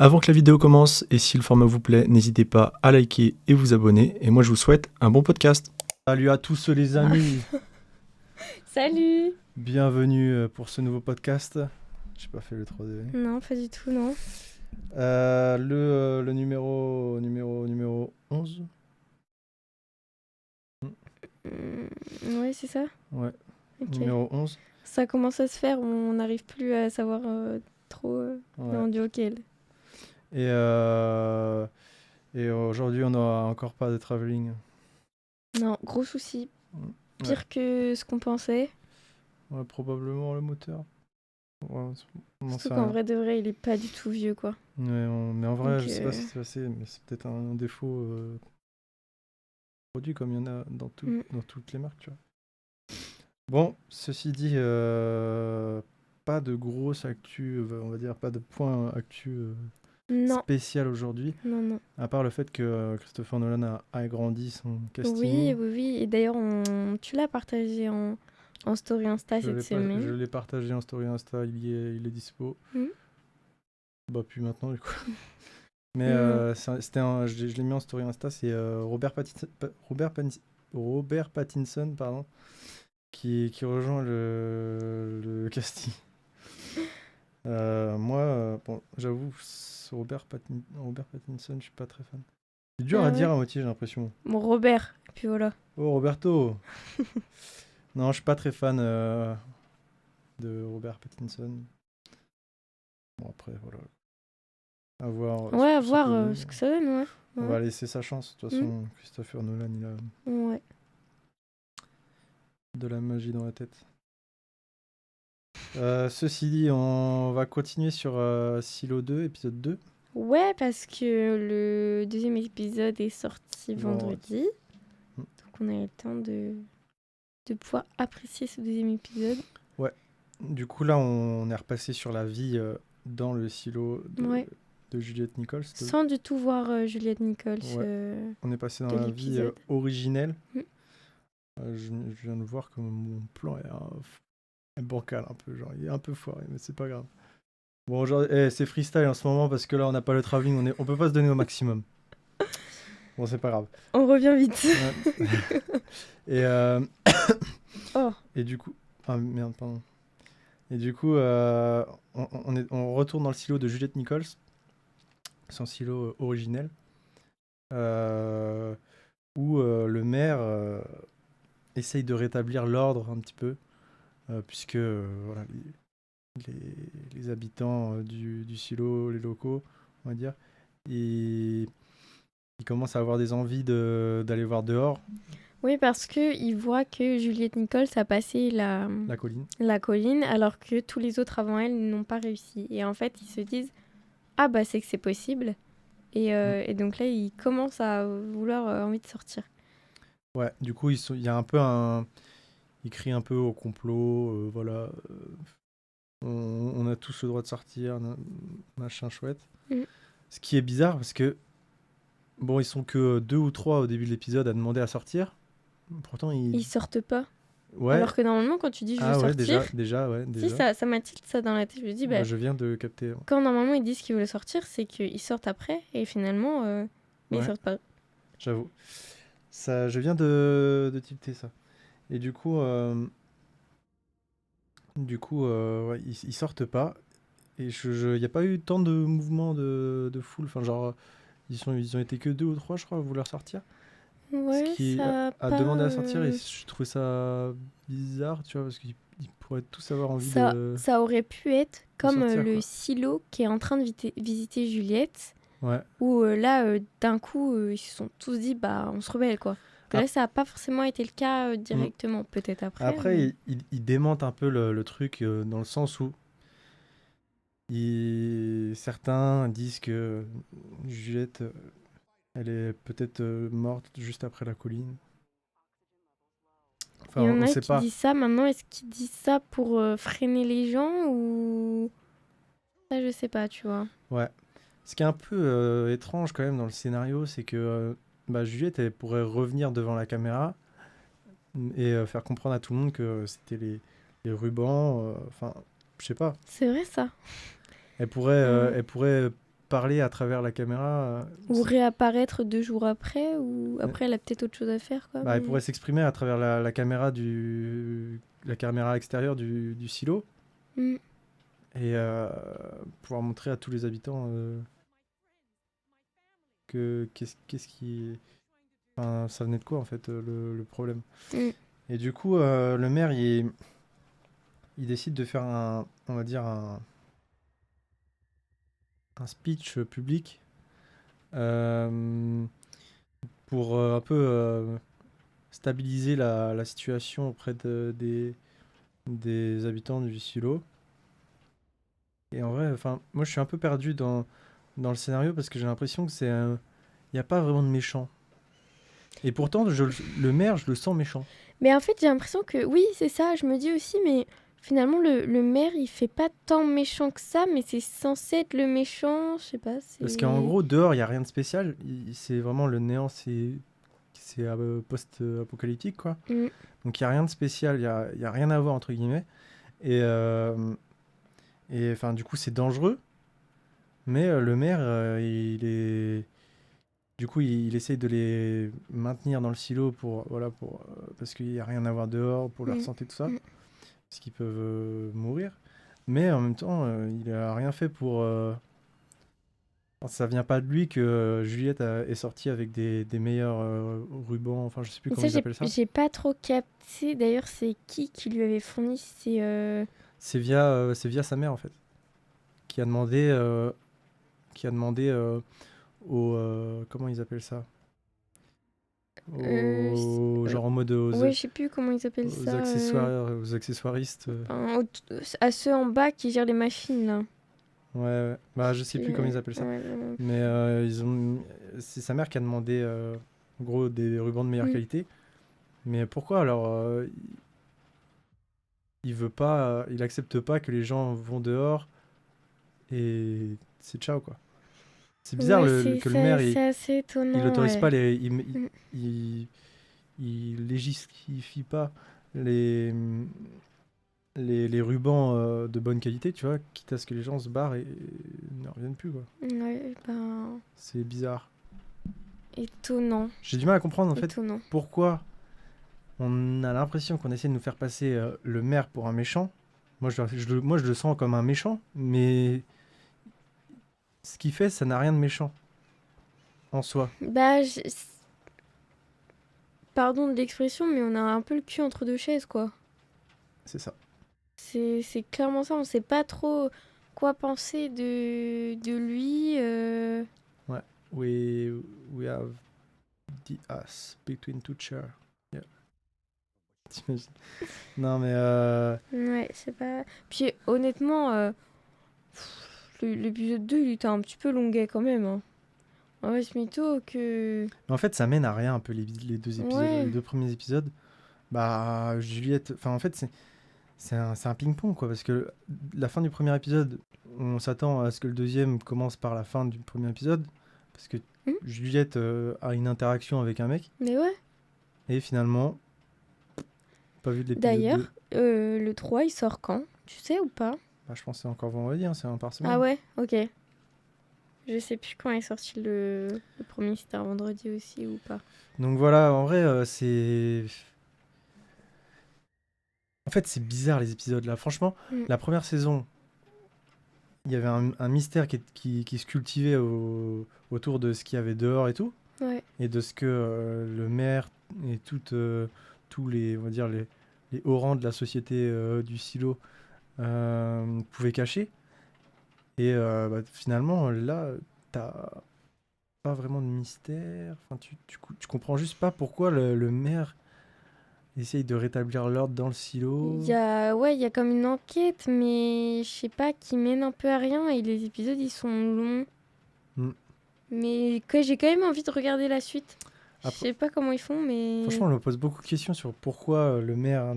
Avant que la vidéo commence, et si le format vous plaît, n'hésitez pas à liker et vous abonner. Et moi, je vous souhaite un bon podcast. Salut à tous les amis. Salut! Bienvenue pour ce nouveau podcast. J'ai pas fait le 3D. Non, pas du tout, non. Le numéro 11. Ouais, c'est ça. Ouais, Ok. numéro 11. Ça commence à se faire, on n'arrive plus à savoir trop. Ouais. Non, du lequel. Et aujourd'hui, on n'aura encore pas de travelling. Non, gros souci. Ouais. Pire que ce qu'on pensait. Ouais, probablement le moteur. Ouais, on sait Surtout qu'en rien. vrai de vrai, il est pas du tout vieux, quoi. Mais en vrai, Donc, je sais pas ce qui s'est passé, mais c'est peut-être un défaut produit comme il y en a dans toutes les marques, tu vois. Bon, ceci dit, pas de grosse actu, on va dire, pas de point actu non, spécial aujourd'hui, non. à part le fait que Christopher Nolan a agrandi son Oui, casting. oui. Et d'ailleurs, tu l'as partagé en story Insta cette Je semaine. l'ai partagé en story Insta, il est dispo. Mhm. Bah, plus maintenant, du coup. Mais Non. je l'ai mis en story Insta, c'est Robert Pattinson, pardon, qui rejoint le casting. Moi, bon, j'avoue, Robert Pattinson, je suis pas très fan. C'est dur Ah à dire ouais? à moitié, j'ai l'impression. Bon, Robert. Et puis voilà. Oh, Roberto! Non, je suis pas très fan de Robert Pattinson. Bon, après, voilà. À voir Ouais, à ce que ça voir peut donner. ce que ça donne, ouais. On va laisser sa chance. De toute façon, Christopher Nolan, il a Ouais. de la magie dans la tête. Ceci dit, on va continuer sur Silo 2, épisode 2. Ouais, parce que le deuxième épisode est sorti vendredi. Mm. Donc on a eu le temps de pouvoir apprécier ce deuxième épisode. Ouais. Du coup, là, on est repassé sur la vie dans le silo Ouais. de Juliette Nichols. Sans du tout voir Juliette Nichols Ouais. On est passé dans de la vie l'épisode. originelle. Mm. Je viens de voir que mon plan est bancal un peu. Genre, il est un peu foiré, mais c'est pas grave. Bon, aujourd'hui, c'est freestyle en ce moment parce que là, on n'a pas le travelling. On peut pas se donner au maximum. Bon, c'est pas grave. On revient vite. Ouais. Oh. Et du coup... Ah, merde, pardon. Et du coup, on retourne dans le silo de Juliette Nichols, son silo originel, où le maire essaye de rétablir l'ordre un petit peu, puisque voilà, les habitants du silo, les locaux, on va dire, ils commencent à avoir des envies d'aller voir dehors. Oui, parce qu'il voit que Juliette Nichols a passé La colline. la colline, alors que tous les autres avant elle n'ont pas réussi. Et en fait, ils se disent « Ah bah c'est que c'est possible ». Et donc là, ils commencent à vouloir envie de sortir. Ouais, du coup, il y a un peu ils crient un peu au complot, voilà. On a tous le droit de sortir, machin chouette. Mm. Ce qui est bizarre parce que, bon, ils sont que 2 ou 3 au début de l'épisode à demander à sortir. Pourtant, Ils sortent pas. Ouais. Alors que normalement, quand tu dis je veux Ah ouais, sortir, déjà. si ça m'a tilt ça dans la tête. Je me dis, bah, Je viens de capter. quand normalement ils disent qu'ils veulent sortir, c'est qu'ils sortent après et finalement, mais Ouais. ils sortent pas. J'avoue. Ça, je viens de tilter ça. Et du coup, ouais, ils sortent pas. Et il n'y a pas eu tant de mouvements de foule. Enfin, genre, ils ont été que 2 ou 3, je crois, à vouloir sortir. Ouais, Ce qui ça a a pas. demandé à sortir, et je trouvais ça bizarre, tu vois, parce qu'ils pourraient tous avoir envie Ça, de ça aurait pu être comme sortir, le quoi. silo qui est en train de visiter Juliette, Ouais. où là, d'un coup, ils se sont tous dit, bah, on se rebelle, quoi. Que là, ça n'a pas forcément été le cas directement, peut-être après. Après, mais... il démente un peu le truc dans le sens où certains disent que Juliette, elle est peut-être morte juste après la colline. Enfin, Il y en on a sait qui pas. disent ça. Maintenant, est-ce qu'ils disent ça pour freiner les gens ou... Ça, je sais pas, tu vois. Ouais. Ce qui est un peu étrange quand même dans le scénario, c'est que Juliette, elle pourrait revenir devant la caméra et faire comprendre à tout le monde que c'était les rubans. Enfin, je sais pas. C'est vrai, ça. Elle pourrait parler à travers la caméra. Ou réapparaître 2 jours après, ou après elle a peut-être autre chose à faire, quoi. Elle pourrait s'exprimer à travers la caméra la caméra extérieure du silo Mm. et pouvoir montrer à tous les habitants qu'est-ce qui... Enfin, ça venait de quoi en fait le problème. Mm. Et du coup, le maire, il décide de faire on va dire un speech public euh, pour un peu stabiliser la situation auprès des habitants du silo. Et en vrai, enfin, moi je suis un peu perdu dans le scénario parce que j'ai l'impression que il n'y a pas vraiment de méchant. Et pourtant, le maire, je le sens méchant. Mais en fait, j'ai l'impression que oui, c'est ça. Je me dis aussi, mais finalement, le maire, il fait pas tant méchant que ça, mais c'est censé être le méchant. Je sais pas. Parce qu'en gros, dehors, il n'y a rien de spécial. C'est vraiment le néant, c'est post-apocalyptique, quoi. Mm. Donc il n'y a rien de spécial, il y a rien à voir, entre guillemets. Et enfin, du coup, c'est dangereux. Mais le maire, il est... Du coup, il essaye de les maintenir dans le silo parce qu'il n'y a rien à voir dehors, pour leur Mm. santé, tout ça. Mm. Parce qu'ils peuvent mourir. Mais en même temps, il n'a rien fait pour... Ça vient pas de lui que Juliette est sortie avec des meilleurs rubans, enfin je sais plus Mais comment ça, ils appellent ça. j'ai pas trop capté. D'ailleurs, c'est qui lui avait fourni? C'est via sa mère en fait, qui a demandé, aux... comment ils appellent ça? Genre en mode Ouais, je sais plus comment ils appellent aux ça. aux accessoiristes. Enfin, à ceux en bas qui gèrent les machines, là. Ouais, ouais. Bah je sais plus comment ils appellent ça. Ouais, non. Mais c'est sa mère qui a demandé en gros des rubans de meilleure Mm. qualité. Mais pourquoi alors il veut pas, il accepte pas que les gens vont dehors et c'est ciao quoi. C'est bizarre Ouais, que le maire c'est assez étonnant. il autorise Ouais. pas Mm. il légifie pas les les rubans de bonne qualité, tu vois, quitte à ce que les gens se barrent et ne reviennent plus quoi. Ouais, ben, C'est bizarre. étonnant. J'ai du mal à comprendre en fait Étonnant. pourquoi on a l'impression qu'on essaie de nous faire passer le maire pour un méchant. Moi, je le sens comme un méchant, mais ce qu'il fait, ça n'a rien de méchant en soi. Bah, pardon de l'expression, mais on a un peu le cul entre deux chaises, quoi. C'est ça. C'est clairement ça. On sait pas trop quoi penser de lui. Ouais. We have the us between two chairs. Yeah. T'imagines? Non, mais Ouais, je sais pas. Puis honnêtement, l'épisode 2, il était un petit peu longuet quand même. Hein. Ouais, ce mytho que. en fait, ça mène à rien un peu les deux épisodes, Ouais. les deux premiers épisodes. Bah, Juliette. Enfin, en fait, c'est un ping-pong quoi, parce que la fin du premier épisode, on s'attend à ce que le deuxième commence par la fin du premier épisode, parce que Hmm. Juliette a une interaction avec un mec, Mais ouais. et finalement, pas vu de l'épisode 2. D'ailleurs, le 3, il sort quand? Tu sais ou pas? Bah, je pense que c'est encore vendredi, hein, c'est un par semaine. Ah ouais, ok. Je sais plus quand est sorti le premier, si c'était un vendredi aussi ou pas. Donc voilà, en vrai, c'est... En fait, c'est bizarre les épisodes là. Franchement, Mm. la première saison, il y avait un mystère qui se cultivait autour de ce qu'il y avait dehors et tout, Ouais. et de ce que le maire et tous les, on va dire, les hauts rangs de la société du silo pouvaient cacher. Et bah, finalement, là, t'as pas vraiment de mystère. Enfin, tu comprends juste pas pourquoi le maire essaye de rétablir l'ordre dans le silo. Ouais, il y a comme une enquête, mais je sais pas, qui mène un peu à rien et les épisodes ils sont longs. Mm. Mais que j'ai quand même envie de regarder la suite. Je Après- sais pas comment ils font, mais. Franchement, on me pose beaucoup de questions sur pourquoi le maire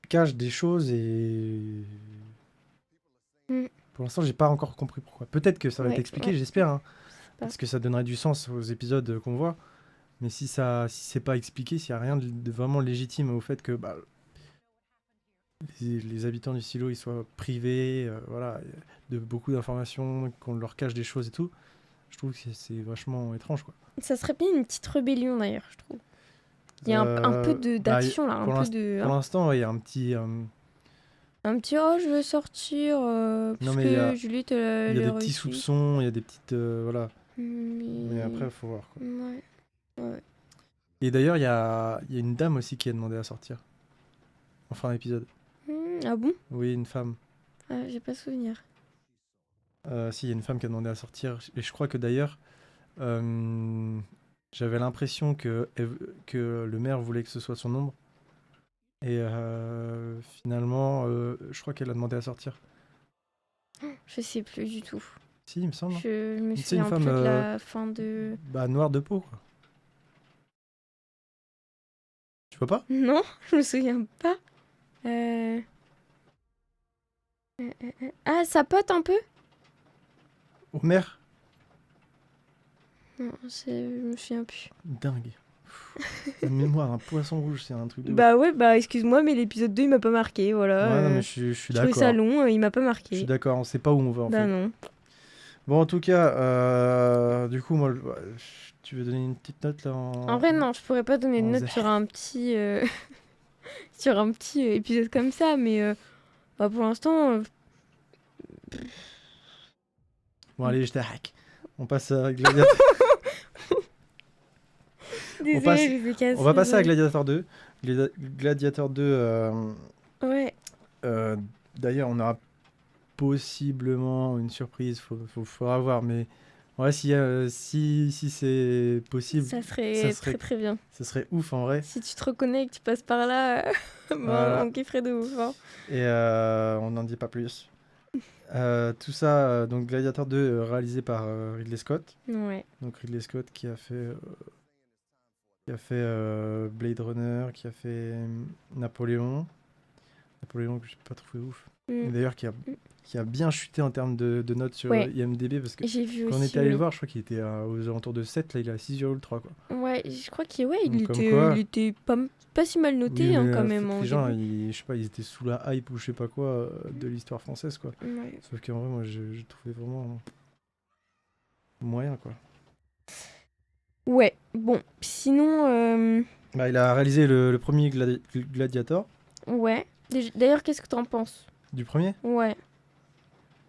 cache des choses et Mm. pour l'instant, j'ai pas encore compris pourquoi. Peut-être que ça va être Ouais, expliqué, ouais. j'espère, hein, pas. parce que ça donnerait du sens aux épisodes qu'on voit. Mais si c'est pas expliqué, s'il y a rien de vraiment légitime au fait que bah, les habitants du silo ils soient privés, voilà, de beaucoup d'informations, qu'on leur cache des choses et tout. Je trouve que c'est vachement étrange, quoi. Ça serait bien une petite rébellion d'ailleurs, je trouve. Il y a un peu Bah, d'action là, un peu de. pour l'instant, ouais, il y a un petit. Un petit oh, je veux sortir Non, parce mais que Juliette il y a elle des a petits réussi. soupçons, il y a des petites. Voilà. Mais après, Mais. il faut voir, quoi. Ouais. Ouais. Et d'ailleurs, il y a une dame aussi qui a demandé à sortir. En fin d'épisode. Ah bon? Oui, une femme. Ah, j'ai pas souvenir. Si, il y a une femme qui a demandé à sortir. Et je crois que d'ailleurs, euh, j'avais l'impression que le maire voulait que ce soit son ombre. Et finalement, je crois qu'elle a demandé à sortir. Je sais plus du tout. Si, il me semble. Je me C'est une souviens femme plus de la fin de. bah, noire de peau, quoi. Tu vois pas? Non, je me souviens pas. Euh... Ah, ça pote un peu? Au maire? Non, je me souviens plus. Dingue. La mémoire d'un poisson rouge, c'est un truc de ouf. Bah ouais, bah excuse-moi, mais l'épisode 2 il m'a pas marqué, voilà. Ouais, non, mais je suis Je trouvais ça d'accord. long, il m'a pas Je marqué. suis d'accord, on sait pas où on va en Bah fait. non. Bon, en tout cas, du coup, moi, tu veux donner une petite note là En vrai, non, je pourrais pas donner de en note zé- sur un petit, sur un petit épisode comme ça, mais bah, pour l'instant, Bon, allez, je t'arrête. On passe à Gladiator. désolée, passe- je les ai cassés. On va passer à Gladiator 2. Gladiator 2, Ouais, d'ailleurs, on aura possiblement une surprise, faudra voir, mais ouais, si c'est possible, ça serait très très bien. ça serait ouf en vrai. Si tu te reconnais et que tu passes par là, bon, Voilà. on kifferait de ouf. Hein. Et on n'en dit pas plus. Tout ça, donc Gladiator 2, réalisé par Ridley Scott. Ouais. Donc Ridley Scott qui a fait Blade Runner, qui a fait Napoléon. Napoléon que j'ai pas trouvé ouf. Et Mm. d'ailleurs qui a bien chuté en termes de notes sur Ouais. IMDb parce que J'ai vu quand on aussi. était allé le Oui. voir, je crois qu'il était aux alentours de 7, là il est à 6,3 quoi. Ouais, je crois qu'il Donc, comme quoi- il était pas si mal noté Oui, hein, mais, quand faut même. que En les gens, début. je sais pas, ils étaient sous la hype ou je sais pas quoi de l'histoire française quoi. Ouais. Sauf qu'en vrai, moi j'ai trouvé vraiment moyen quoi. Ouais, bon, sinon, Bah, il a réalisé le premier Gladiator. ouais. D'ailleurs, qu'est-ce que t'en penses? Du premier. Ouais,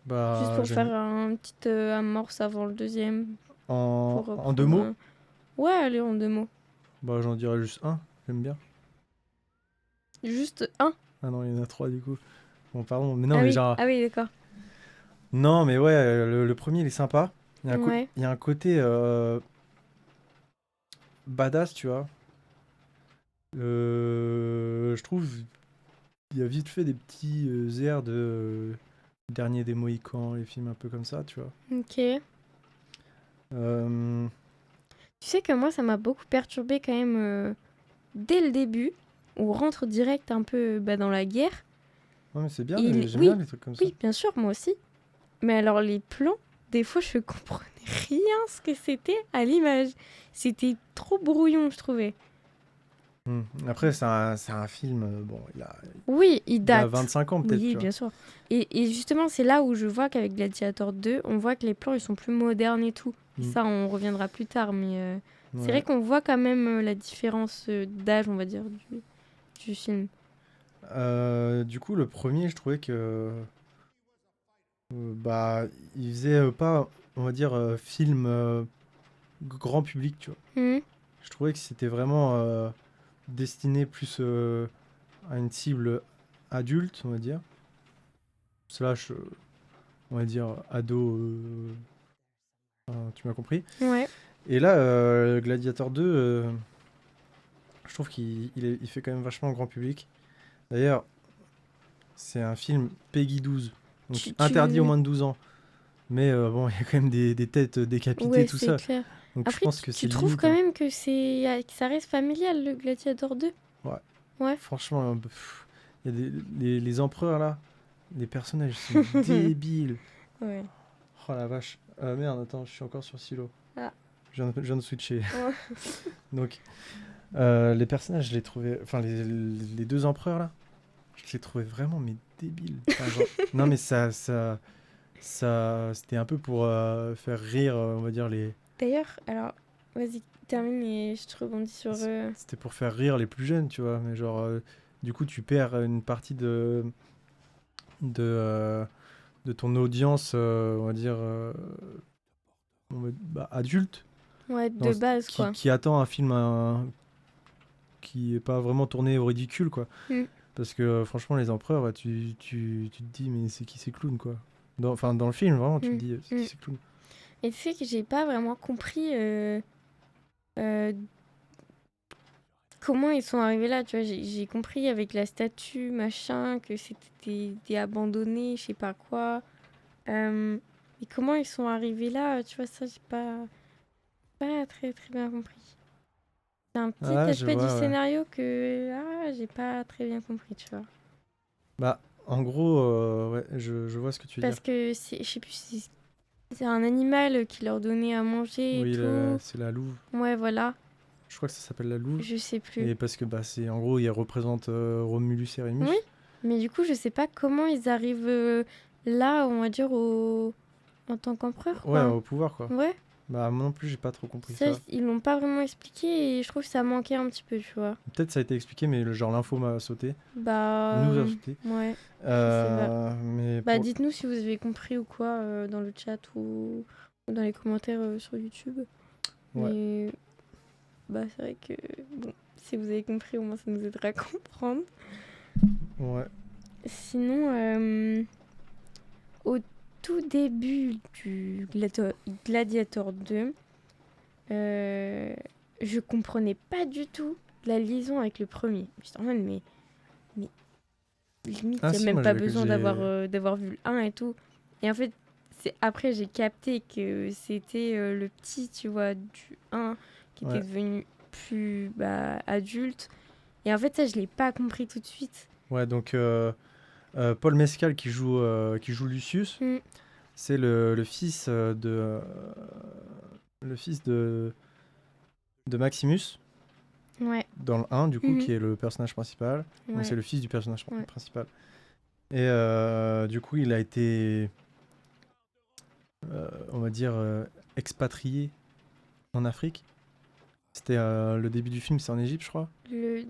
Bah, juste pour faire un petit amorce avant le deuxième. Pour en deux reprendre mots, Ouais, allez, en 2 mots. bah j'en dirais juste un. J'aime bien. Juste un. Ah non, il y en a trois du coup. Bon, pardon, mais non, Ah mais oui, genre. ah oui, d'accord. Non, mais ouais, le premier il est sympa. Ouais. Il y a un côté badass, tu vois. Je trouve il y a vite fait des petits airs de Dernier des Mohicans, les films un peu comme ça, tu vois. Ok. Euh, Tu sais que moi, ça m'a beaucoup perturbé quand même dès le début, où on rentre direct un peu dans la guerre. Ouais, mais c'est bien, j'aime Oui, bien les trucs comme ça. oui, bien sûr, moi aussi. Mais alors, les plans, des fois, je comprenais rien ce que c'était à l'image. C'était trop brouillon, je trouvais. Après, c'est un film, bon, Oui, il il a date. 25 ans peut-être, Oui, tu vois. bien sûr. Et justement, c'est là où je vois qu'avec Gladiator 2, on voit que les plans, ils sont plus modernes et tout. Et Mm. ça, on reviendra plus tard, mais c'est Ouais. vrai qu'on voit quand même la différence d'âge, on va dire, du film. Du coup, le premier, je trouvais que bah, il faisait pas, on va dire, film grand public, tu vois. Mhm. Je trouvais que c'était vraiment destiné plus à une cible adulte, on va dire, slash, on va dire, ado, tu m'as compris. Ouais. Et là, Gladiator 2, je trouve il fait quand même vachement grand public. D'ailleurs, c'est un film Peggy 12, donc Tu- interdit tu- aux moins de 12 ans. Mais bon, il y a quand même des têtes décapitées, Ouais, tout c'est ça. clair. Donc je Après, pense que tu c'est trouves limite, quand hein. même que que ça reste familial, le Gladiator 2? Ouais. Ouais. Franchement, il y a les empereurs là, les personnages sont débiles. Ouais. Oh la vache. Merde, attends, je suis encore sur Silo. Ah. Je viens de switcher. Ouais. Donc, les personnages, je les trouvais. Enfin, les deux empereurs là. je l'ai trouvé vraiment mais débile. Enfin, genre, non mais ça c'était un peu pour faire rire, on va dire les. D'ailleurs, alors, vas-y, termine et je te rebondis sur... C'était pour faire rire les plus jeunes, tu vois. Mais genre, du coup, tu perds une partie de, euh, de ton audience, on va dire, adulte, Ouais, de base, quoi. qui attend un film qui est pas vraiment tourné au ridicule, quoi. Mm. Parce que franchement, les empereurs, ouais, tu te dis, mais c'est qui ces clowns, quoi. Enfin, dans le film, vraiment, tu te dis, c'est qui ces clowns. Et tu sais que j'ai pas vraiment compris euh, comment ils sont arrivés là, tu vois. J'ai compris avec la statue, machin, que c'était des abandonnés, je sais pas quoi. Mais comment ils sont arrivés là, tu vois, ça, j'ai pas très très bien compris. C'est un petit Ah, je aspect du vois, ouais. scénario que j'ai pas très bien compris, tu vois. Bah, en gros, ouais, je vois ce que tu veux dire. Parce que je sais plus si c'est un animal qui leur donnait à manger et Oui, tout. c'est la louve. Ouais, voilà. Je crois que ça s'appelle la louve. Je sais plus. Et parce que, bah, c'est en gros, il représente Romulus et Rémus. Oui, mais du coup, je sais pas comment ils arrivent là, on va dire, en tant qu'empereur, Ouais, quoi. au pouvoir, quoi. Ouais, Bah, moi non plus, j'ai pas trop compris ça, ça. ils l'ont pas vraiment expliqué et je trouve que ça manquait un petit peu, tu vois. Peut-être ça a été expliqué, mais genre l'info m'a sauté. Bah, Nous a sauté. ouais, je sais pas. Mais Bah, pour. dites-nous si vous avez compris ou quoi dans le chat ou dans les commentaires sur YouTube. Ouais. Mais, bah, c'est vrai que, bon, si vous avez compris, au moins ça nous aidera à comprendre. Ouais. Sinon, au tout début du Gladiator 2, je comprenais pas du tout la liaison avec le premier. J'étais en mode, mais limite, Ah il n'y a si, même moi pas besoin j'ai. d'avoir vu le 1 et tout. Et en fait, c'est après j'ai capté que c'était le petit, tu vois, du 1 qui était Ouais. devenu plus adulte. Et en fait, ça, je l'ai pas compris tout de suite. Ouais, donc Paul Mescal qui joue Lucius, Mm. c'est le fils le fils de Maximus Ouais. dans le 1 du coup Mhm. qui est le personnage principal. Donc c'est Ouais. le fils du personnage Ouais. principal. Et du coup, il a été on va dire expatrié en Afrique. C'était le début du film, c'est en Égypte, je crois. C'est-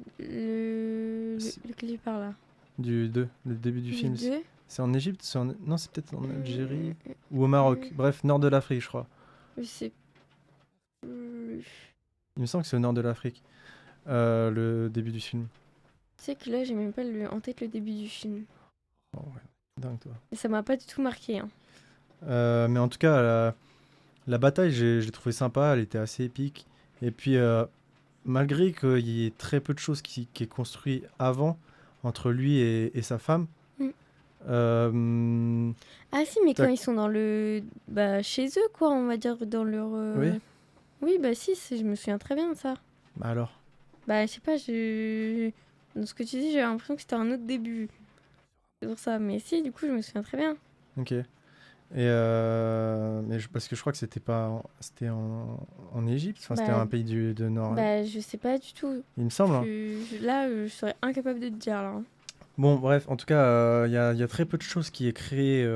Lequel tu parles là? Du 2, le début du Du film. 2? C'est en Égypte, non, c'est peut-être en Euh, Algérie ou au Maroc. Bref, nord de l'Afrique, je crois. je sais plus. Il me semble que c'est au nord de l'Afrique, le début du film. Tu sais que là, j'ai même pas en tête le début du film. Oh, ouais, dingue, toi. Et ça m'a pas du tout marqué. Hein. Mais en tout cas, la bataille, j'ai trouvé sympa, elle était assez épique. Et puis, malgré qu'il y ait très peu de choses qui est construit avant, entre lui et sa femme, Mm. euh, Ah si, mais quand t'as- ils sont dans le... Bah, chez eux, quoi, on va dire, dans leur... oui, Oui, bah si, je me souviens très bien de ça. bah alors. Bah, je sais pas, dans ce que tu dis, j'ai l'impression que c'était un autre début. C'est pour ça. Mais si, du coup, je me souviens très bien. Ok. Et parce que je crois que c'était pas, c'était en Égypte, enfin c'était Bah, un pays de Nord. je sais pas du tout. Il me semble, hein. Là, je serais incapable de te dire, là. Hein. Bon, bref, en tout cas, il y a très peu de choses qui est créé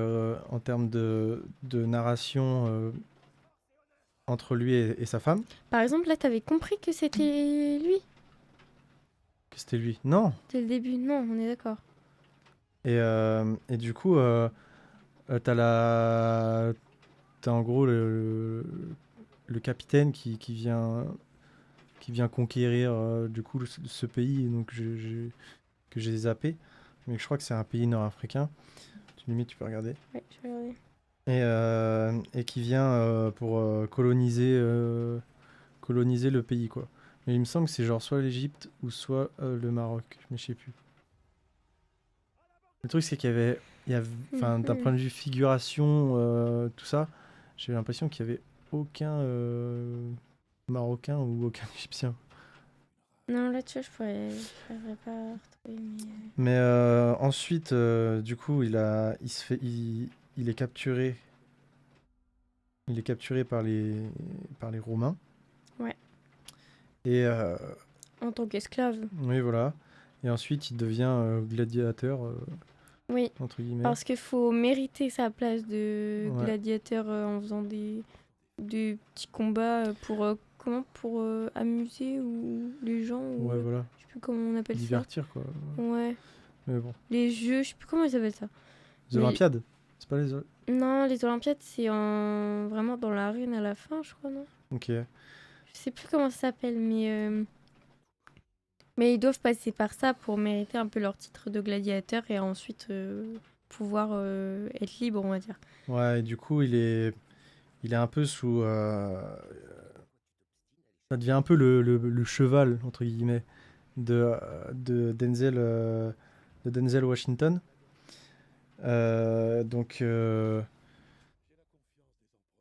en termes de narration entre lui et sa femme. Par exemple, là, t'avais compris que c'était lui Que c'était lui. Non. dès le début. Non, on est d'accord. Et du coup, t'as t'as en gros le capitaine qui vient conquérir du coup ce pays donc que j'ai zappé. Mais je crois que c'est un pays nord-africain. Limite, tu peux regarder. Ouais, je vais regarder. Et qui vient pour coloniser le pays, quoi. Mais il me semble que c'est genre soit l'Égypte ou soit le Maroc, mais je sais plus. Le truc, c'est enfin, d'un Mhm. point de vue figuration, tout ça, j'ai l'impression qu'il y avait aucun Marocain ou aucun Égyptien. Non, là, tu vois, je pourrais pas retrouver. Mais ensuite, du coup, il est capturé. Il est capturé par les Romains. Ouais, Et en tant qu'esclave. oui, voilà. Et ensuite, il devient gladiateur, Oui, entre guillemets. parce qu'il faut mériter sa place de Ouais, gladiateur en faisant des petits combats pour amuser ou les gens ou ouais, voilà. je sais plus comment on appelle ça. Divertir, quoi. Ouais, Mais bon. les jeux, je sais plus comment ils appellent ça. Les Mais Olympiades? C'est pas les... non, les Olympiades, c'est vraiment dans l'arène à la fin, je crois, non? Ok. Je sais plus comment ça s'appelle, mais ils doivent passer par ça pour mériter un peu leur titre de gladiateur et ensuite pouvoir être libre, on va dire. Ouais, et du coup, il est un peu sous... ça devient un peu le cheval, entre guillemets, de, de Denzel, de Denzel Washington. Euh, donc, euh,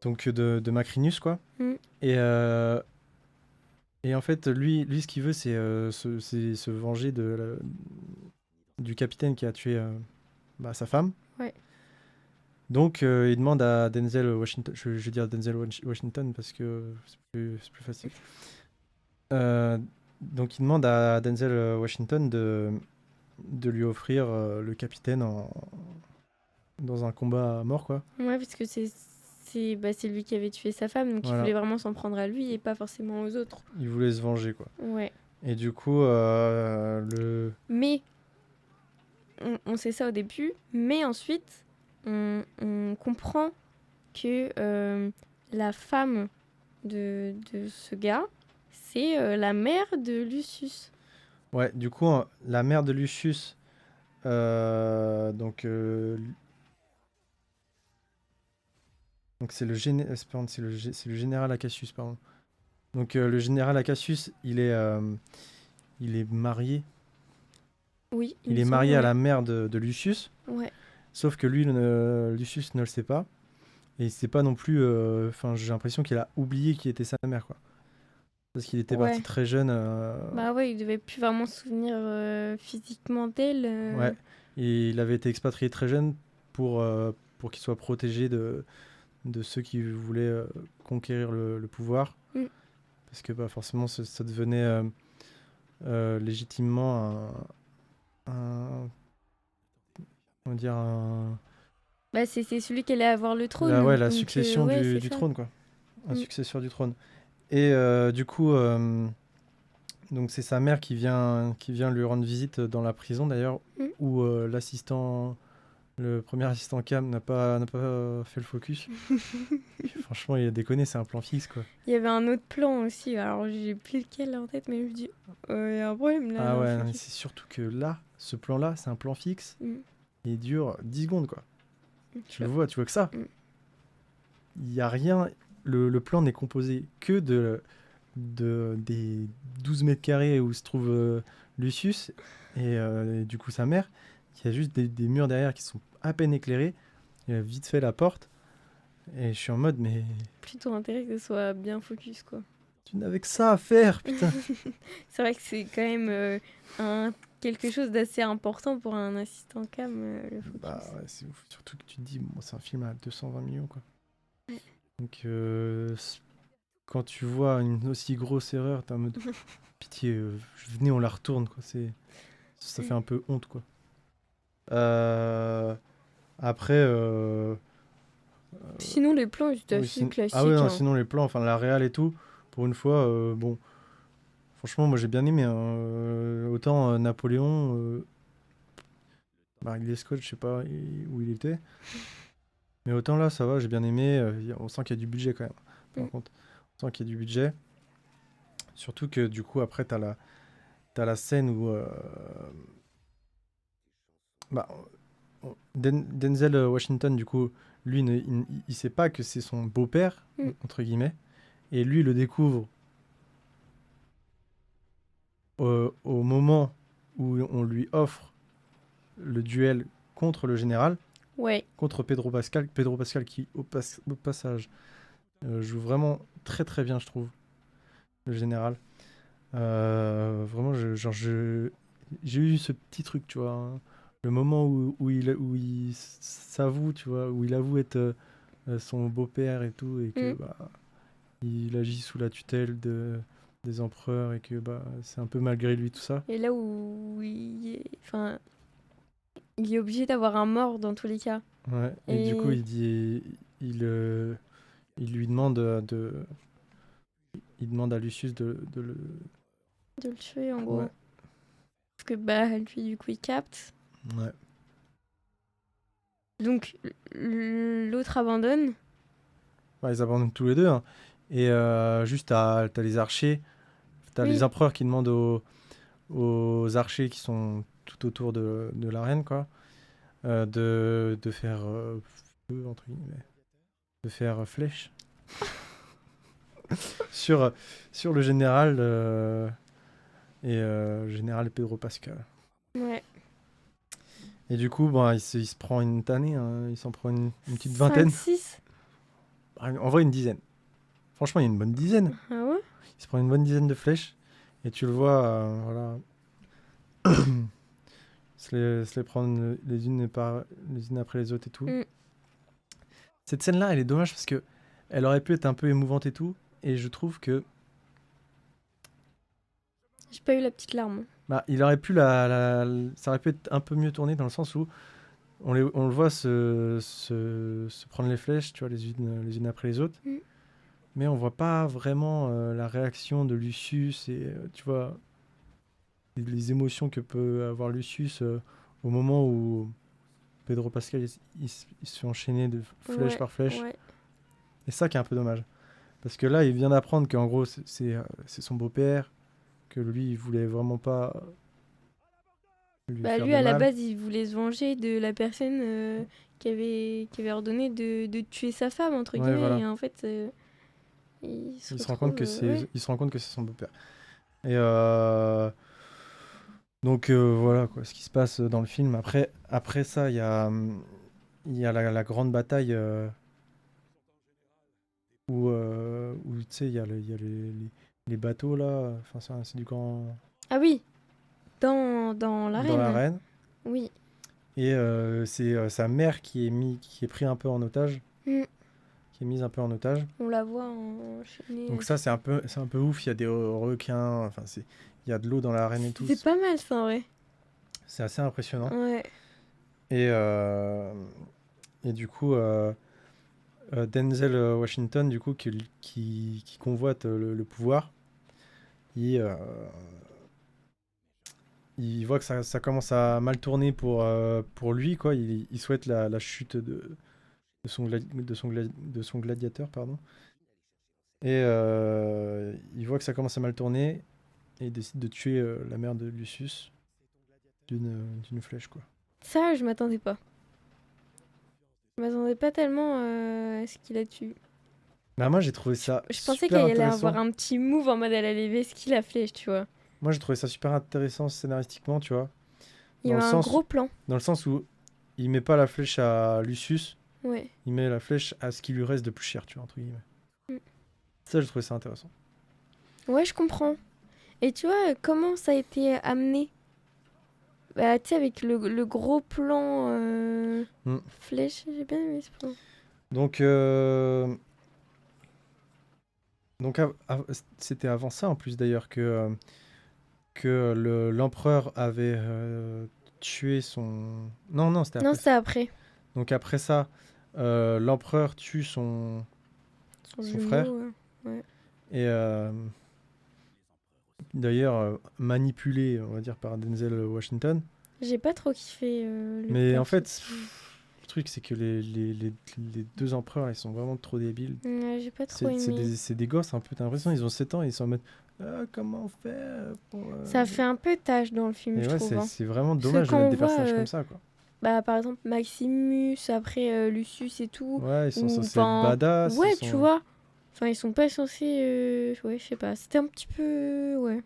donc de Macrinus, quoi. Mm. Et, euh, et en fait, lui, ce qu'il veut, c'est se venger du capitaine qui a tué sa femme. Ouais. Donc, il demande à Denzel Washington, je vais dire Denzel Washington parce que c'est plus facile. Donc, il demande à Denzel Washington de lui offrir le capitaine dans un combat à mort, quoi. Ouais, parce que c'est lui qui avait tué sa femme, donc il Voilà, voulait vraiment s'en prendre à lui et pas forcément aux autres. il voulait se venger, quoi. Ouais. Et du coup, Mais on sait ça au début, mais ensuite on comprend que la femme de ce gars, c'est la mère de Lucius. ouais, du coup, la mère de Lucius, donc pardon, c'est le général Acacius, pardon. Donc le général Acacius, il est marié. Oui, il Il me est semble, marié à ouais. la mère de Lucius, Ouais. sauf que Lucius ne le sait pas. Et il sait pas non plus. Enfin, j'ai l'impression qu'il a oublié qui était sa mère, quoi. Parce qu'il était parti Ouais. très jeune. Bah ouais, il devait plus vraiment se souvenir physiquement d'elle. Ouais. Et il avait été expatrié très jeune pour qu'il soit protégé de ceux qui voulaient conquérir le pouvoir. Mm. Parce que bah, forcément, ça devenait légitimement un- on va dire Bah c'est celui qui allait avoir le ouais, trône. la Donc succession ouais, c'est du ça. trône, quoi. Un Mm. successeur du trône. Et du coup, donc c'est sa mère qui vient lui rendre visite dans la prison d'ailleurs, Mm. où le premier assistant cam n'a pas fait le focus. Franchement, il a déconné, c'est un plan fixe, quoi. Il y avait un autre plan aussi, alors j'ai plus lequel en tête, mais je me dis, il y a un problème là Ah dans le ouais, non, mais focus. c'est surtout que là, ce plan-là, c'est un plan fixe. Mm. Il dure 10 secondes, quoi. Tu Tu vois que ça. Mm. Il y a rien. Le plan n'est composé que des 12 mètres carrés où se trouve Lucius et du coup sa mère. Il y a juste des murs derrière qui sont à peine éclairés. Il a vite fait la porte. Et je suis en mode, mais Plutôt intérêt que ce soit bien focus, quoi. tu n'avais que ça à faire, putain. C'est vrai que c'est quand même quelque chose d'assez important pour un assistant cam, le Bah focus. ouais, c'est ouf. Surtout que tu te dis, bon, c'est un film à 220 millions, quoi. Ouais. Donc quand tu vois une aussi grosse erreur, t'es en mode, pitié, venez, on la retourne, quoi. Ça fait un peu honte, quoi. Euh, après, Sinon, les plans étaient oui, assez ah ouais, classiques, non, hein. sinon les plans, enfin la réal et tout, pour une fois, bon, franchement, moi j'ai bien aimé, hein. Autant Napoléon, Ridley Scott, je sais pas où il était, mais autant là, ça va, j'ai bien aimé. On sent qu'il y a du budget quand même, Mm. par contre. On sent qu'il y a du budget. Surtout que du coup, après, t'as la scène où bah, Denzel Washington, du coup, lui, il sait pas que c'est son beau-père, Mm. entre guillemets, et lui le découvre au moment où on lui offre le duel contre le général, Ouais. contre Pedro Pascal. Pedro Pascal qui, au passage, joue vraiment très très bien, je trouve, le général. Vraiment, j'ai eu ce petit truc, tu vois, hein. Le moment où il s'avoue, tu vois, où il avoue être son beau-père et tout, et que Mm. bah, il agit sous la tutelle des empereurs et que bah, c'est un peu malgré lui tout ça. Et là où enfin, il est obligé d'avoir un mort dans tous les cas. Ouais. Et du coup, Et il lui demande il demande à Lucius de le. de le tuer en Ouais, gros. Parce que bah lui du coup il capte. ouais. Donc l'autre abandonne. Ouais, ils abandonnent tous les deux, hein. Et juste, t'as les archers, t'as les Oui, empereurs qui demandent aux archers qui sont tout autour de l'arène, quoi, de faire feu, entre guillemets, de faire flèche sur, sur le général général Pedro Pascal. ouais. Et du coup, bon, il se prend une tannée, hein, il s'en prend une petite 5 vingtaine. 6. En vrai, une dizaine. Franchement, il y a une bonne dizaine. Ah ouais? Il se prend une bonne dizaine de flèches. Et tu le vois, voilà, se les prendre les unes après les autres et tout. Mm. Cette scène-là, elle est dommage parce que elle aurait pu être un peu émouvante et tout. Et je trouve que J'ai pas eu la petite larme. bah, il aurait pu ça aurait pu être un peu mieux tourné dans le sens où on le voit se prendre les flèches, tu vois, les unes après les autres. Mm. Mais on voit pas vraiment la réaction de Lucius et tu vois les émotions que peut avoir Lucius au moment où Pedro Pascal il se fait enchaîner de flèche Ouais, par flèche. ouais. Et ça qui est un peu dommage. Parce que là, il vient d'apprendre qu'en gros, c'est son beau-père, que lui, il voulait vraiment pas lui Bah faire lui de à la mal. base il voulait se venger de la personne qui avait ordonné de tuer sa femme entre Ouais, guillemets. voilà. Et en fait il se Il se rend compte retrouve. que Ouais. il se rend compte que c'est son beau-père. Et donc voilà quoi, ce qui se passe dans le film. Après ça, il y a la grande bataille où tu sais, il y a les bateaux là. Enfin, c'est du grand Ah oui, dans dans l'arène. l'arène. Oui. Et c'est sa mère qui est pris un peu en otage, Mm. qui est mise un peu en otage. On la voit enchaînée Donc et ça, tout. c'est un peu ouf. Il y a des requins, enfin, il y a de l'eau dans l'arène et tout. C'était pas mal ça en vrai. C'est assez impressionnant. Ouais. Et, euh, et du coup, Denzel Washington, du coup, qui convoite le pouvoir, il, euh, il voit que ça commence à mal tourner pour lui, quoi. Il souhaite la chute de son gladiateur, pardon. Et il voit que ça commence à mal tourner et il décide de tuer la mère de Lucius d'une flèche, quoi. Ça je m'attendais pas. Je m'attendais pas tellement à ce qu'il a tué. Bah moi j'ai trouvé Je, ça je pensais super qu'il allait avoir intéressant. un petit move en mode elle allait vesquiller la flèche, tu vois. Moi j'ai trouvé ça super intéressant scénaristiquement, tu vois. Il y Dans a eu le un sens, gros plan. dans le sens où il met pas la flèche à Lucius, Ouais. il met la flèche à ce qui lui reste de plus cher, tu vois, entre guillemets. Mm. Ça j'ai trouvé ça intéressant. Ouais, je comprends. Et tu vois, comment ça a été amené? Bah, tu sais, avec le gros plan Mm. flèche, j'ai bien aimé ce plan. Donc, donc c'était avant ça en plus d'ailleurs que l'empereur avait tué son... Non, non, c'était Non, après ça. c'était après. Donc après ça, l'empereur tue Son son frère. jumeau. Ouais. Et d'ailleurs, manipulé, on va dire, par Denzel Washington. J'ai pas trop kiffé le Mais en perso. fait, le truc, c'est que les deux empereurs, ils sont vraiment trop débiles. Ouais, j'ai pas trop aimé. C'est des gosses un peu, t'as l'impression, ils ont 7 ans, ils sont en mode ah, comment on fait pour. Ça fait un peu tâche dans le film, Et je ouais, trouve. Hein. c'est vraiment Parce que dommage de quand mettre on des voit, personnages comme ça, quoi. bah, par exemple, Maximus, après Lucius et tout, Ouais, ils sont ou censés être enfin, badass, ils ouais, tu sont. vois. Enfin, ils sont pas censés. Ouais, je sais pas. C'était un petit peu. Ouais.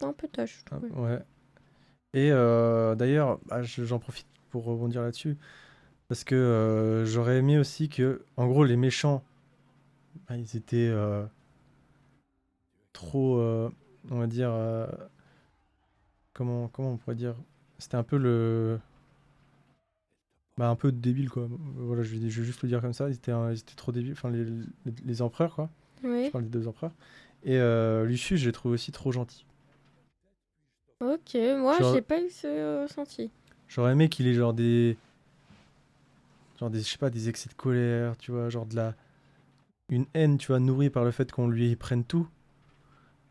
Un peu tâche, je Ah, trouvais. ouais. Et d'ailleurs, bah, j'en profite pour rebondir là-dessus. Parce que j'aurais aimé aussi que, en gros, les méchants, bah, ils étaient trop, on va dire, comment on pourrait dire, c'était un peu bah, un peu débile quoi. Voilà, je vais juste le dire comme ça. Ils étaient trop débiles, enfin les empereurs quoi. Je Ouais. parle des deux empereurs. Et Lucius, je l'ai trouvé aussi trop gentil. Ok, moi Genre, j'ai pas eu ce ressenti. j'aurais aimé qu'il ait genre des, je sais pas, des excès de colère, tu vois, genre une haine, tu vois, nourrie par le fait qu'on lui prenne tout.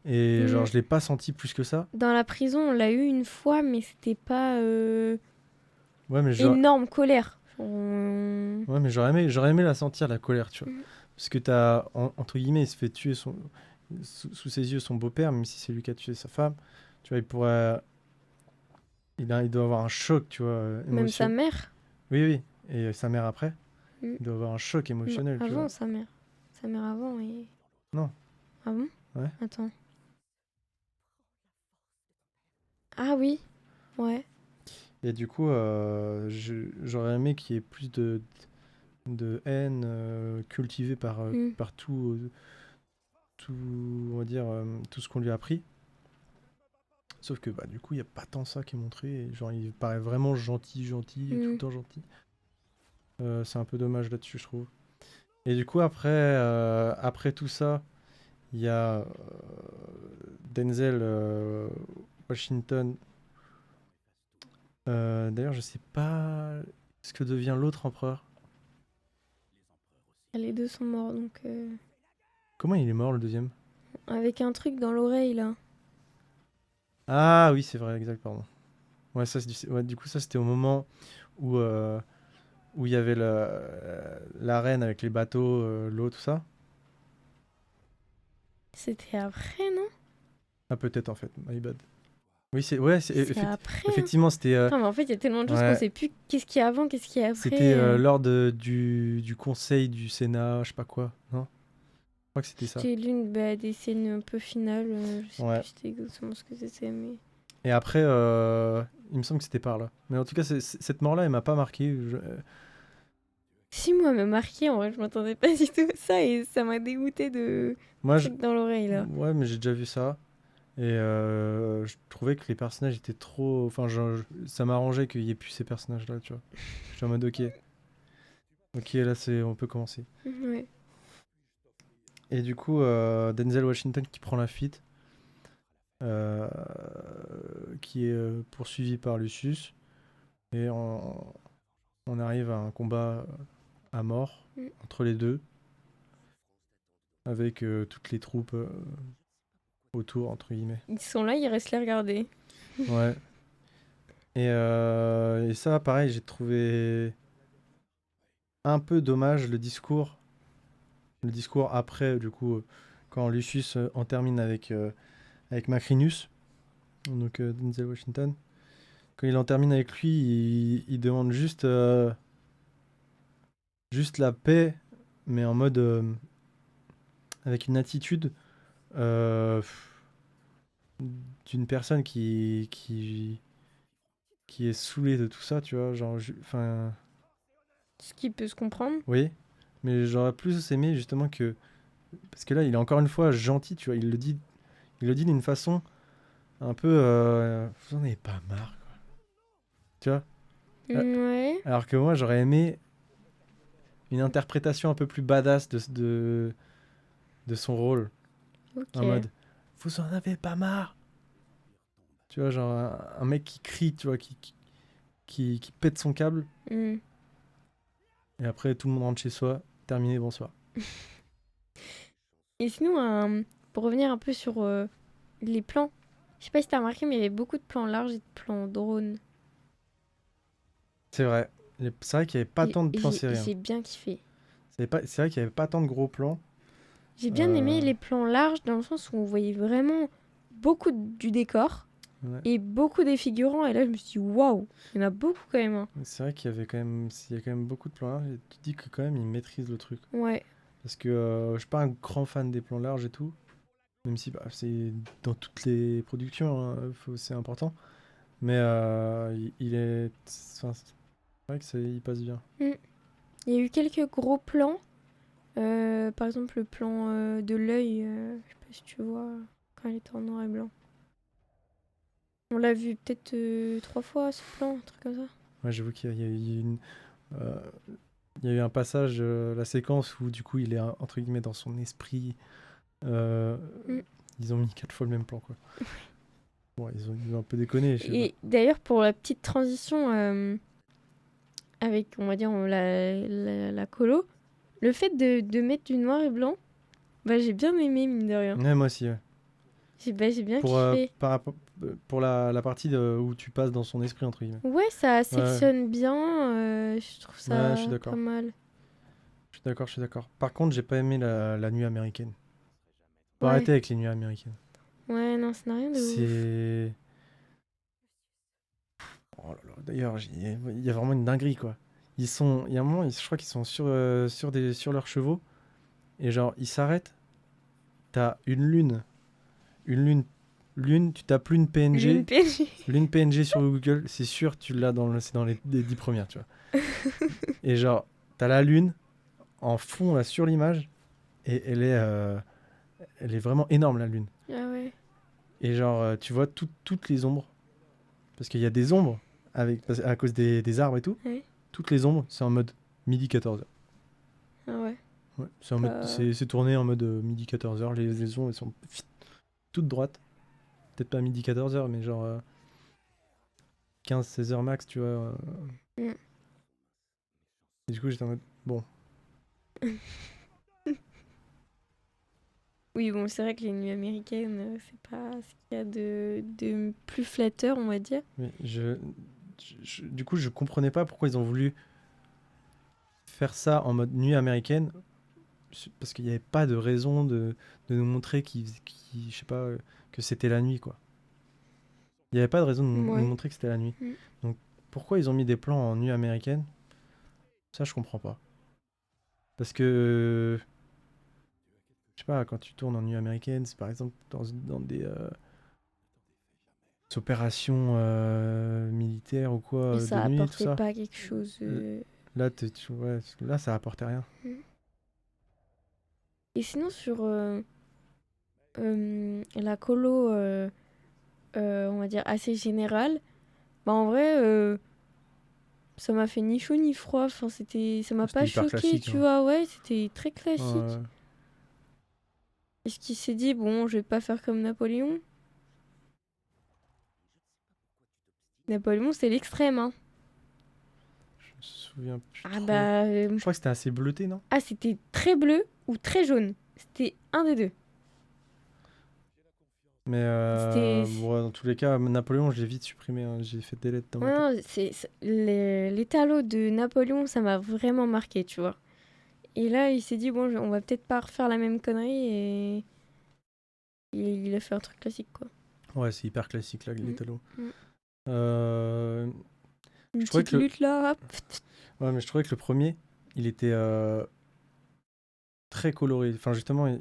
Et genre, Hmm, je l'ai pas senti plus que ça. Dans la prison, on l'a eu une fois, mais c'était pas Ouais, mais énorme colère. ouais, mais j'aurais aimé la sentir, la colère, tu vois. Hmm, Parce que t'as, entre guillemets, il se fait tuer sous ses yeux son beau-père, même si c'est lui qui a tué sa femme. Tu vois, il doit avoir un choc, tu vois, Même sa émotionnel. mère. Oui, oui. Et sa mère après, Hmm, il doit avoir un choc Non, émotionnel, tu avant vois. sa mère. Sa mère avant et... Non, Ah bon? ouais. Attends. Ah oui, ouais. Et du coup, j'aurais aimé qu'il y ait plus de haine cultivée Hmm. par tout, on va dire, tout ce qu'on lui a appris. Sauf que bah, du coup, il n'y a pas tant ça qui est montré. Et genre, il paraît vraiment gentil, gentil, tout le Hmm. temps gentil. C'est un peu dommage là-dessus, je trouve. Et du coup, après tout ça, il y a Denzel Washington. D'ailleurs, je sais pas ce que devient l'autre empereur. Les deux sont morts, donc... Comment il est mort, le deuxième? Avec un truc dans l'oreille, là. Ah oui, c'est vrai, exact, pardon. Ouais, ouais, du coup, ça, c'était au moment où où il y avait la reine avec les bateaux, l'eau, tout ça. C'était après, non? Ah, peut-être, en fait, my bad. Oui, C'est après, hein. effectivement, c'était Putain, mais en fait, il y a tellement de choses qu'on ouais, sait plus qu'est-ce qu'il y a avant, qu'est-ce qu'il y a c'était après. lors du conseil du Sénat, je sais pas quoi, non? Je crois que c'était ça. C'était l'une des scènes un peu finales. Je sais Ouais. plus c'était exactement ce que c'était, mais... Et après, il me semble que c'était par là. Mais en tout cas, cette mort-là, elle m'a pas marqué. Si, moi, elle m'a marqué, en vrai, je m'attendais pas du tout à ça, et ça m'a dégoûté de Moi, trucs dans l'oreille, là. ouais, mais j'ai déjà vu ça. Et je trouvais que les personnages étaient trop. Enfin, ça m'arrangeait qu'il y ait plus ces personnages-là, tu vois. Je suis en mode, ok. Ok, là, on peut commencer. Ouais. Et du coup, Denzel Washington qui prend la fuite, euh, qui est poursuivi par Lucius. Et on arrive à un combat à mort Mm. entre les deux, avec toutes les troupes autour, entre guillemets. Ils sont là, ils restent les regarder. Ouais. Et ça, pareil, j'ai trouvé un peu dommage le discours après, du coup, quand Lucius en termine avec Macrinus, donc Denzel Washington. Quand il en termine avec lui, il demande juste la paix, mais en mode avec une attitude euh, d'une personne qui est saoulée de tout ça, tu vois. Genre, enfin, Ce qui peut se comprendre. oui, mais j'aurais plus aimé justement que. Parce que là, il est encore une fois gentil, tu vois. Il le dit d'une façon un peu. Vous en avez pas marre, tu vois. Euh, Ouais. Alors que moi, j'aurais aimé une interprétation un peu plus badass de son rôle. En Ok. mode, vous en avez pas marre. Tu vois, genre un mec qui crie, tu vois, qui pète son câble. Mm. Et après, tout le monde rentre chez soi. Terminé, bonsoir. Et sinon, pour revenir un peu sur les plans, je sais pas si t'as remarqué, mais il y avait beaucoup de plans larges et de plans drone. C'est vrai. C'est vrai qu'il n'y avait pas Et tant de plans j'ai serrés, hein. j'ai bien kiffé. C'est vrai qu'il n'y avait pas tant de gros plans. J'ai bien aimé Euh, les plans larges dans le sens où on voyait vraiment beaucoup du décor ouais. et beaucoup des figurants. Et là, je me suis dit, waouh, il y en a beaucoup quand même, hein. C'est vrai qu'il y avait il y a quand même beaucoup de plans larges. Et tu te dis que quand même, ils maîtrisent le truc. Ouais. Parce que je suis pas un grand fan des plans larges et tout. Même si bah, c'est dans toutes les productions, hein, c'est important. Mais il est. Enfin, c'est vrai que il passe bien. Mm. Il y a eu quelques gros plans. Par exemple, le plan de l'œil, je sais pas si tu vois, quand il était en noir et blanc. On l'a vu peut-être 3 fois ce plan, un truc comme ça. Ouais, j'avoue qu'il y a eu euh, il y a eu un passage, la séquence où du coup il est entre guillemets dans son esprit Euh, Mm. Ils ont mis 4 fois le même plan, quoi. Bon, ils ont un peu déconné, je sais pas. Et d'ailleurs, pour la petite transition avec, on va dire, la colo, le fait de mettre du noir et blanc, bah, j'ai bien aimé, mine de rien. Ouais, moi aussi, ouais. J'ai bien Pour, kiffé. pour la partie où tu passes dans son esprit, entre guillemets. Ouais, ça Ouais, sectionne bien. Je trouve ouais, je suis ça pas d'accord. mal. Je suis d'accord, je suis d'accord. Par contre, j'ai pas aimé la nuit américaine. Faut Ouais. arrêter avec les nuits américaines. Ouais, non, ça n'a rien de ouf. C'est... Oh là là, d'ailleurs, il y a vraiment une dinguerie, quoi. Il y a un moment, je crois qu'ils sont sur leurs chevaux, et genre, ils s'arrêtent, t'as une lune, tu tapes lune Lune PNG, PNG. lune PNG sur Google, c'est sûr, tu l'as c'est dans les 10 premières, tu vois. Et genre, t'as la lune en fond, là, sur l'image, et elle est vraiment énorme, la lune. Ah ouais. Et genre, tu vois toutes les ombres, parce qu'il y a des ombres, à cause des arbres et tout, Ouais. toutes les ombres, c'est en mode midi 14h. Ah ouais. Ouais, c'est en mode, Pas... c'est tourné en mode midi 14h. Les ondes, elles sont toutes droites. Peut-être pas midi 14h, mais genre 15-16h max, tu vois. Mm. Et du coup, j'étais en mode, bon, Oui, bon, c'est vrai que les nuits américaines, c'est pas ce qu'il y a de plus flatteur, on va dire. mais du coup, je comprenais pas pourquoi ils ont voulu faire ça en mode nuit américaine, parce qu'il n'y avait pas de raison de nous montrer je sais pas, que c'était la nuit, quoi. Il n'y avait pas de raison de nous Ouais. montrer que c'était la nuit. Mm. Donc, pourquoi ils ont mis des plans en nuit américaine? Ça, je comprends pas. Parce que, je sais pas, quand tu tournes en nuit américaine, c'est par exemple dans des opérations militaires ou quoi, Et de ça nuit, tout apportait ça. pas quelque chose. Là, ouais, là, ça apportait rien. Mm. Et sinon, sur la colo, on va dire assez générale, bah en vrai, ça m'a fait ni chaud ni froid. Enfin, ça m'a C'était pas hyper choqué, classique, tu hein. vois. Ouais, c'était très Ouais. classique. Est-ce qu'il s'est dit, bon, je vais pas faire comme Napoléon? Napoléon, c'est l'extrême, hein. Je me souviens plus Ah trop. bah... Je crois que c'était assez bleuté, non? Ah, c'était très bleu ou très jaune. C'était un des deux. Mais C'était... bon, dans tous les cas, Napoléon, j'ai vite supprimé, hein. J'ai fait delete dans ma Ouais, tête. non, les talos de Napoléon, ça m'a vraiment marqué, tu vois. Et là, il s'est dit, bon, on va peut-être pas refaire la même connerie et il a fait un truc classique, quoi. Ouais, c'est hyper classique, là, les Mm, talos. mm. Euh, Une je trouvais petite que le... lutte là. Ouais, mais je trouvais que le premier, il était très coloré. Enfin, justement, il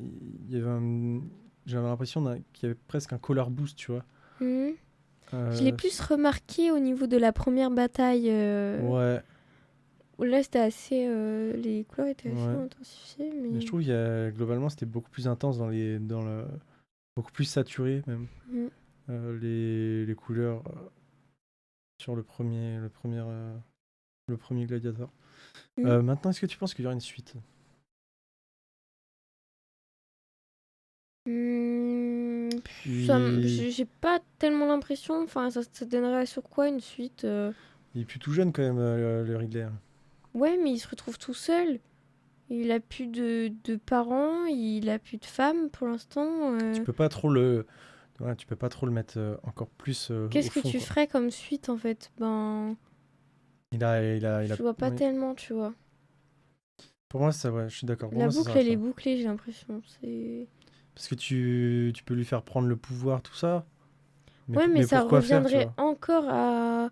y avait j'avais l'impression qu'il y avait presque un color boost, tu vois. Mhm. Je l'ai Euh, plus remarqué au niveau de la première bataille. ouais, Où là, c'était assez. Les couleurs étaient assez ouais. intensifiées, Mais je mais. trouve globalement, c'était beaucoup plus intense beaucoup plus saturé même. Mm. Les couleurs sur le premier Gladiator. Mm. Maintenant, est-ce que tu penses qu'il y aura une suite? Il... J'ai pas tellement l'impression. Enfin, ça donnerait sur quoi une suite il est plus tout jeune quand même, le Ridley, hein. Ouais, mais il se retrouve tout seul. Il a plus de parents, il a plus de femmes pour l'instant. Tu peux pas trop le, ouais, tu peux pas trop le mettre encore plus au Qu'est-ce que fond, tu quoi. ferais comme suite en fait? Ben, je vois pas oui. tellement, tu vois. Pour moi, ça, ouais, je suis d'accord. Pour La moi, ça boucle, s'arrête elle est là. bouclée, j'ai l'impression. C'est... Parce que tu peux lui faire prendre le pouvoir, tout ça. Ouais, mais Mais ça pourquoi faire, tu reviendrait vois? encore à...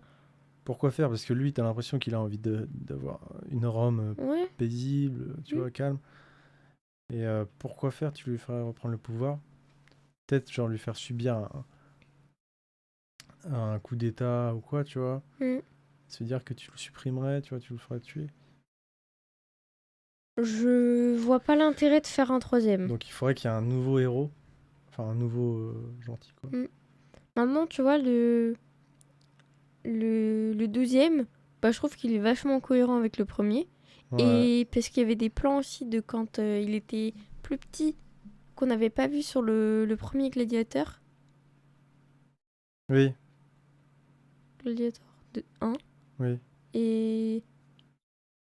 Pourquoi faire? Parce que lui, t'as l'impression qu'il a envie d'avoir une Rome Ouais. paisible, tu Hmm. vois, calme. Et pourquoi faire? Tu lui ferais reprendre le pouvoir. Peut-être, genre, lui faire subir un coup d'état ou quoi, tu vois. Hmm. Se dire que tu le supprimerais, tu vois, tu le ferais tuer. Je vois pas l'intérêt de faire un troisième. Donc, il faudrait qu'il y ait un nouveau héros. Enfin, un nouveau gentil, quoi. Hmm. Maintenant, tu vois, le deuxième, bah, je trouve qu'il est vachement cohérent avec le premier. Ouais, Et parce qu'il y avait des plans aussi de quand il était plus petit qu'on n'avait pas vu sur le premier Gladiator. Oui, Gladiator 1. oui. Et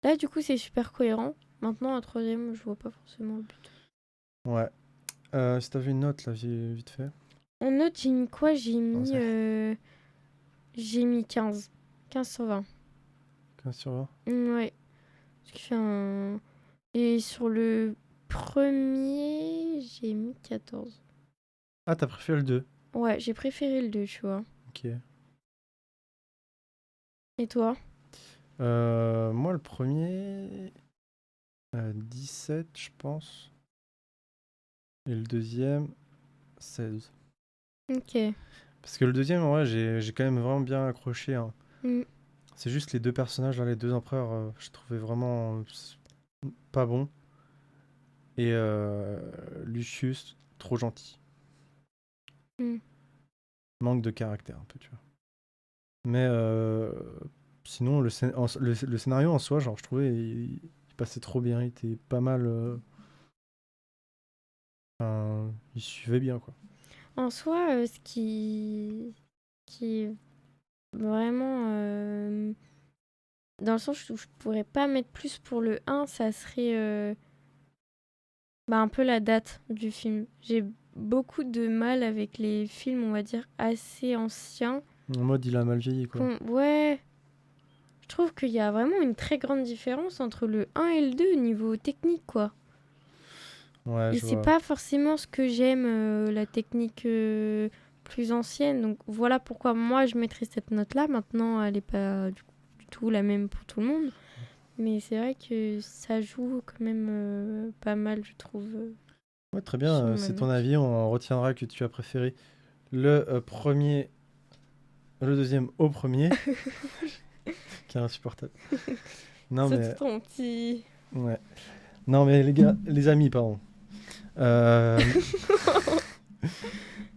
là, du coup, c'est super cohérent. Maintenant, un troisième, je vois pas forcément le but. Ouais. Si t'avais une note, là, vite fait. En note, j'ai mis quoi? Ouais. J'ai mis 15. 15 sur 20. 15 sur 20. Ouais. Ce qui fait un... Et sur le premier, j'ai mis 14. Ah, t'as préféré le 2. Ouais, j'ai préféré le 2, tu vois. Ok. Et toi? Moi, le premier, 17, je pense. Et le deuxième, 16. Ok. Parce que le deuxième, en vrai, j'ai quand même vraiment bien accroché, hein. Mm. C'est juste les deux personnages, là, les deux empereurs, je trouvais vraiment pas bon. Et Lucius, trop gentil. Mm. Manque de caractère, un peu, tu vois. Mais sinon, le scénario en soi, genre, je trouvais, il passait trop bien. Il était pas mal. Enfin, il suivait bien, quoi. En soi, qui est vraiment dans le sens où je pourrais pas mettre plus pour le 1, ça serait un peu la date du film. J'ai beaucoup de mal avec les films, on va dire, assez anciens. En mode, il a mal vieilli, quoi. Ouais, je trouve qu'il y a vraiment une très grande différence entre le 1 et le 2 au niveau technique, quoi. Ouais, Et je c'est vois. pas forcément ce que j'aime, la technique plus ancienne. Donc voilà pourquoi moi je mettrais cette note-là. Maintenant, elle est pas du tout la même pour tout le monde. Mais c'est vrai que ça joue quand même pas mal, je trouve, Ouais, très bien. sur ma C'est ton note. avis. On retiendra que tu as préféré le premier, le deuxième au premier, qui est insupportable. Non, Surtout mais. ton petit... Ouais. Non, mais les gars, les amis, pardon. Euh,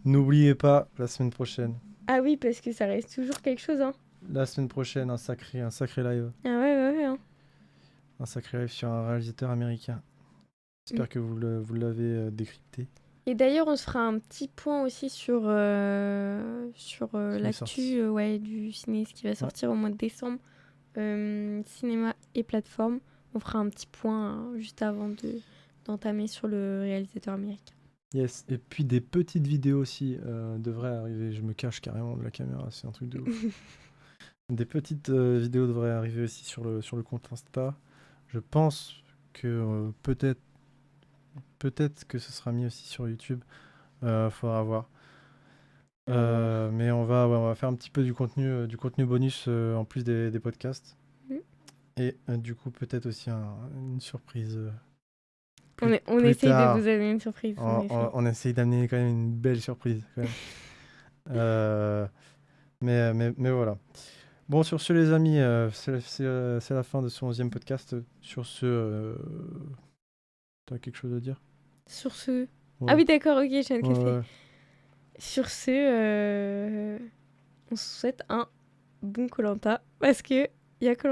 N'oubliez pas, la semaine prochaine. Ah oui, parce que ça reste toujours quelque chose, hein. La semaine prochaine, un sacré live. Ah ouais, hein. Un sacré live sur un réalisateur américain. Mm. J'espère que vous l'avez décrypté. Et d'ailleurs, on se fera un petit point aussi sur, Ce qui est sorti. l'actu ouais, du ciné, ce qui va Ouais. sortir au mois de décembre. Cinéma et plateforme. On fera un petit point juste avant d'entamer sur le réalisateur américain. Yes. Et puis des petites vidéos aussi devraient arriver. Je me cache carrément de la caméra, c'est un truc de ouf. Des petites vidéos devraient arriver aussi sur le compte Insta. Je pense que peut-être que ce sera mis aussi sur YouTube. Faudra voir. À voir. Mais on va faire un petit peu du contenu bonus en plus des podcasts. Mm. Et du coup, peut-être aussi une surprise On plus essaye de vous tard. amener une surprise. On essaye. On essaye d'amener quand même une belle surprise. Quand même. Euh, mais voilà. Bon, sur ce, les amis, c'est la fin de ce 11e podcast. Sur ce, t'as quelque chose à dire? Sur ce... Ah Ouais. oui, d'accord, ok, je viens de Ouais, capter. ouais. Sur ce, on se souhaite un bon koh parce que il y a koh